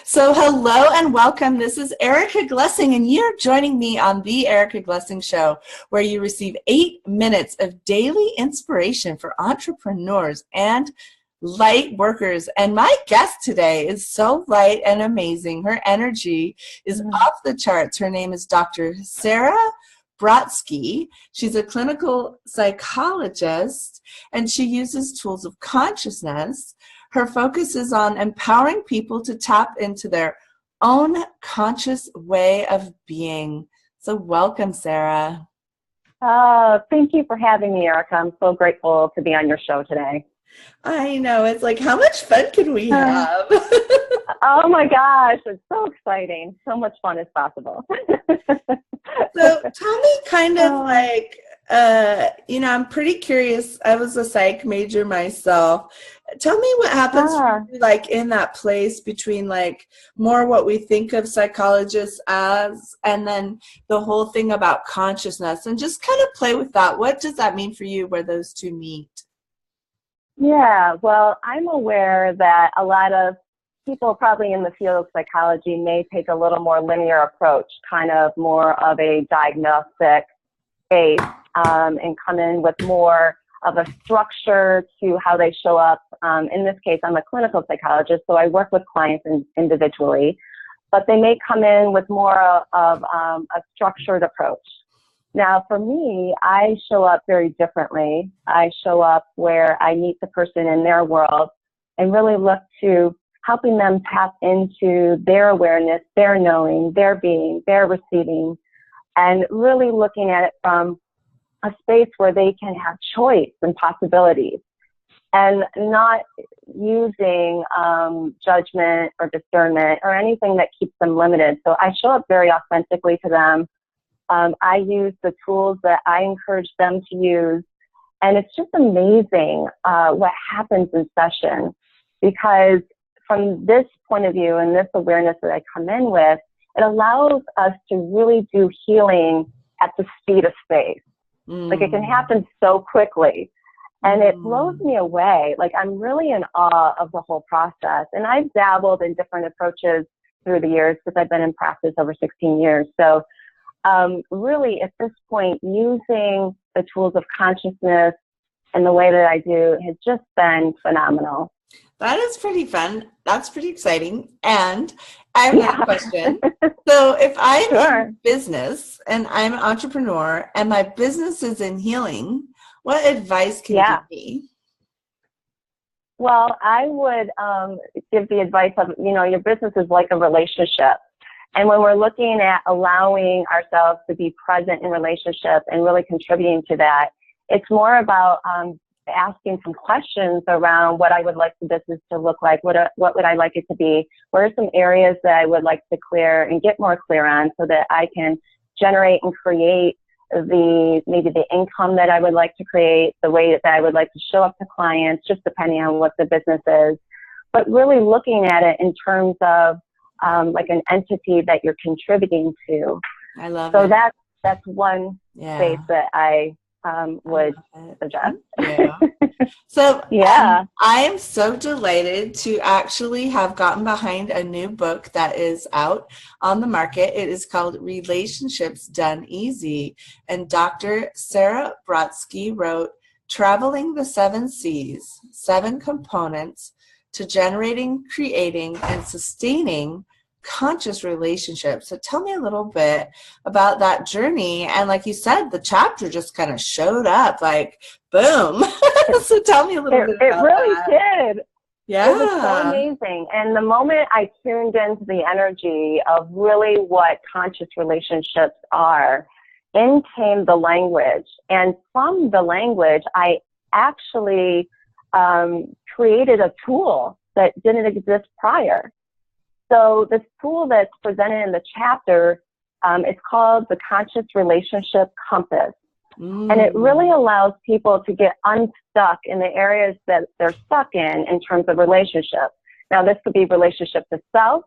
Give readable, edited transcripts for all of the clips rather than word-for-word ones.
So hello and welcome. This is Erica Glessing, and you're joining me on The Erica Glessing Show, where you receive 8 minutes of daily inspiration for entrepreneurs and light workers. And my guest today is so light and amazing. Her energy is off the charts. Her name is Dr. Sarah Brotsky. She's a clinical psychologist, and she uses tools of consciousness. Her focus is on empowering people to tap into their own conscious way of being. So welcome, Sarah. Thank you for having me, Erica. I'm so grateful to be on your show today. I know. It's like, how much fun can we have? Oh my gosh, it's so exciting. So much fun is possible. So tell me kind of like, I'm pretty curious. I was a psych major myself. Tell me what happens like in that place between like more what we think of psychologists as, and then the whole thing about consciousness, and just kind of play with that. What does that mean for you where those two meet? Yeah, well, I'm aware that a lot of people probably in the field of psychology may take a little more linear approach, kind of more of a diagnostic base, and come in with more of a structure to how they show up. In this case, I'm a clinical psychologist, so I work with clients individually, but they may come in with more of a structured approach. Now, for me, I show up very differently. I show up where I meet the person in their world and really look to helping them tap into their awareness, their knowing, their being, their receiving, and really looking at it from a space where they can have choice and possibilities, and not using judgment or discernment or anything that keeps them limited. So I show up very authentically to them. I use the tools that I encourage them to use, and it's just amazing what happens in session, because from this point of view and this awareness that I come in with, it allows us to really do healing at the speed of space. Like it can happen so quickly, and it blows me away. Like I'm really in awe of the whole process. And I've dabbled in different approaches through the years because I've been in practice over 16 years. So really at this point, using the tools of consciousness and the way that I do has just been phenomenal. That is pretty fun. That's pretty exciting. And I have another question. So if I'm in business and I'm an entrepreneur and my business is in healing, what advice can you give me? Well, I would give the advice of, your business is like a relationship. And when we're looking at allowing ourselves to be present in relationship and really contributing to that, it's more about asking some questions around what I would like the business to look like, what would I like it to be, what are some areas that I would like to clear and get more clear on so that I can generate and create maybe the income that I would like to create, the way that I would like to show up to clients, just depending on what the business is. But really looking at it in terms of like an entity that you're contributing to. I love it. So that's one space that I would suggest. So I am so delighted to actually have gotten behind a new book that is out on the market. It is called Relationships Done Easy, and Dr. Sarah Brotsky wrote Traveling the 7 C's, 7 Components to Generating, Creating, and Sustaining Conscious Relationships. So tell me a little bit about that journey. And like you said, the chapter just kind of showed up like boom. So tell me a little bit about it really that. Did. Yeah. It was so amazing. And the moment I tuned into the energy of really what conscious relationships are, in came the language. And from the language, I actually created a tool that didn't exist prior. So this tool that's presented in the chapter, it's called the Conscious Relationship Compass. And it really allows people to get unstuck in the areas that they're stuck in terms of relationship. Now, this could be relationship to self.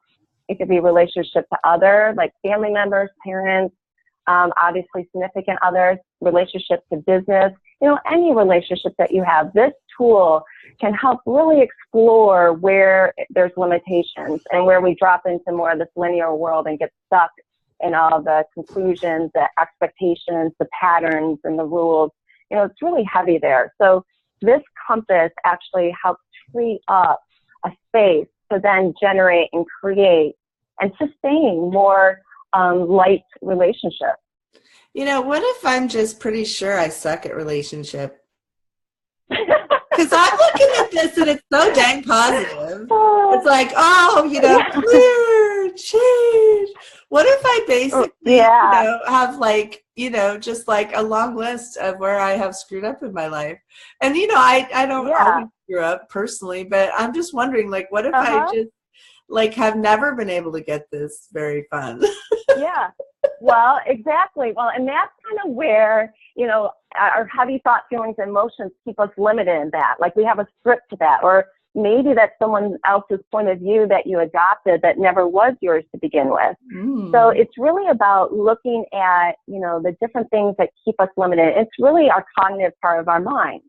It could be relationship to other, like family members, parents, obviously significant others, relationship to business. any relationship that you have, this tool can help really explore where there's limitations and where we drop into more of this linear world and get stuck in all the conclusions, the expectations, the patterns, and the rules. It's really heavy there. So this compass actually helps free up a space to then generate and create and sustain more light relationships. What if I'm just pretty sure I suck at relationship? Because I'm looking at this and it's so dang positive. It's like, clear, change. What if I basically, have just like a long list of where I have screwed up in my life? And, I don't always screw up personally, but I'm just wondering, like, what if I just, have never been able to get this very fun? Yeah. Well, exactly. Well, and that's kind of where, our heavy thought, feelings, and emotions keep us limited in that. Like we have a script to that, or maybe that's someone else's point of view that you adopted that never was yours to begin with. So it's really about looking at, the different things that keep us limited. It's really our cognitive part of our mind.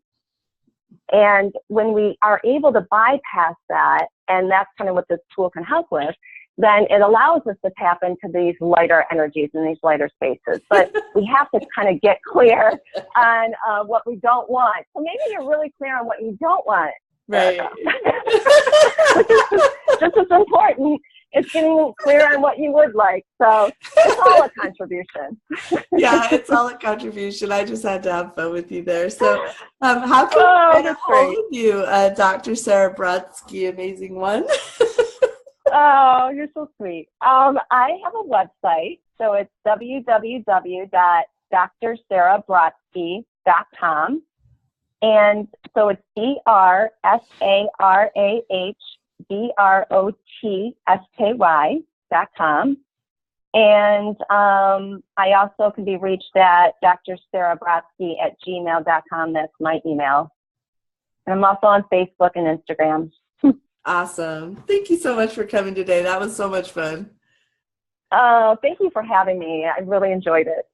And when we are able to bypass that, and that's kind of what this tool can help with, then it allows us to tap into these lighter energies and these lighter spaces. But we have to kind of get clear on what we don't want. So maybe you're really clear on what you don't want. Right. Which is just as important as getting clear on what you would like. So it's all a contribution. Yeah, it's all a contribution. I just had to have fun with you there. So how can we get a hold of you, Dr. Sarah Brotsky, amazing one? Oh, you're so sweet. I have a website, so it's www.drsarahbrotsky.com. And so it's DRSarahBrotsky.com. And I also can be reached at drsarahbrotsky@gmail.com. That's my email. And I'm also on Facebook and Instagram. Awesome. Thank you so much for coming today. That was so much fun. Oh, thank you for having me. I really enjoyed it.